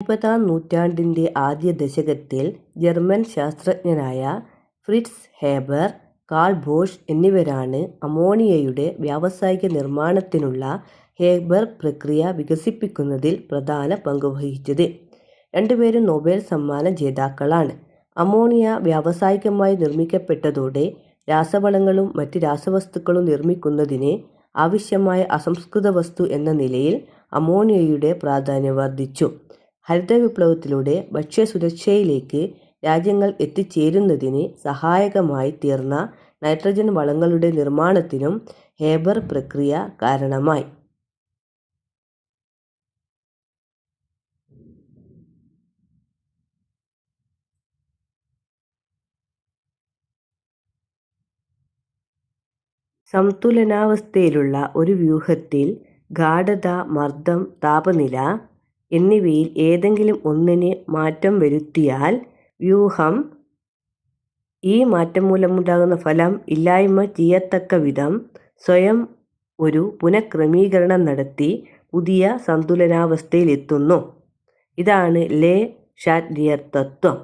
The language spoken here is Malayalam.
20-ാം നൂറ്റാണ്ടിൻ്റെ ആദ്യ ദശകത്തിൽ ജർമ്മൻ ശാസ്ത്രജ്ഞരായ ഫ്രിറ്റ്സ് ഹേബർ, കാൾ ബോഷ് എന്നിവരാണ് അമോണിയയുടെ വ്യാവസായിക നിർമ്മാണത്തിനുള്ള ഹേബർ പ്രക്രിയ വികസിപ്പിക്കുന്നതിൽ പ്രധാന പങ്കുവഹിച്ചത്. രണ്ടുപേരും നൊബേൽ സമ്മാന ജേതാക്കളാണ്. അമോണിയ വ്യാവസായികമായി നിർമ്മിക്കപ്പെട്ടതോടെ രാസവളങ്ങളും മറ്റ് രാസവസ്തുക്കളും നിർമ്മിക്കുന്നതിന് ആവശ്യമായ അസംസ്കൃത വസ്തു എന്ന നിലയിൽ അമോണിയയുടെ പ്രാധാന്യം വർദ്ധിച്ചു. ഹരിതവിപ്ലവത്തിലൂടെ ഭക്ഷ്യസുരക്ഷയിലേക്ക് രാജ്യങ്ങൾ എത്തിച്ചേരുന്നതിന് സഹായകമായി തീർന്ന നൈട്രജൻ വളങ്ങളുടെ നിർമ്മാണത്തിനും ഹേബർ പ്രക്രിയ കാരണമായി. സംതുലനാവസ്ഥയിലുള്ള ഒരു വ്യൂഹത്തിൽ ഗാഢത, മർദ്ദം, താപനില എന്നിവയിൽ ഏതെങ്കിലും ഒന്നിന് മാറ്റം വരുത്തിയാൽ വ്യൂഹം ഈ മാറ്റം മൂലമുണ്ടാകുന്ന ഫലം ഇല്ലായ്മ ചെയ്യത്തക്ക വിധം സ്വയം ഒരു പുനഃക്രമീകരണം നടത്തി പുതിയ സന്തുലനാവസ്ഥയിലെത്തുന്നു. ഇതാണ് ലേ ഷാറ്റ്ലിയർ തത്വം.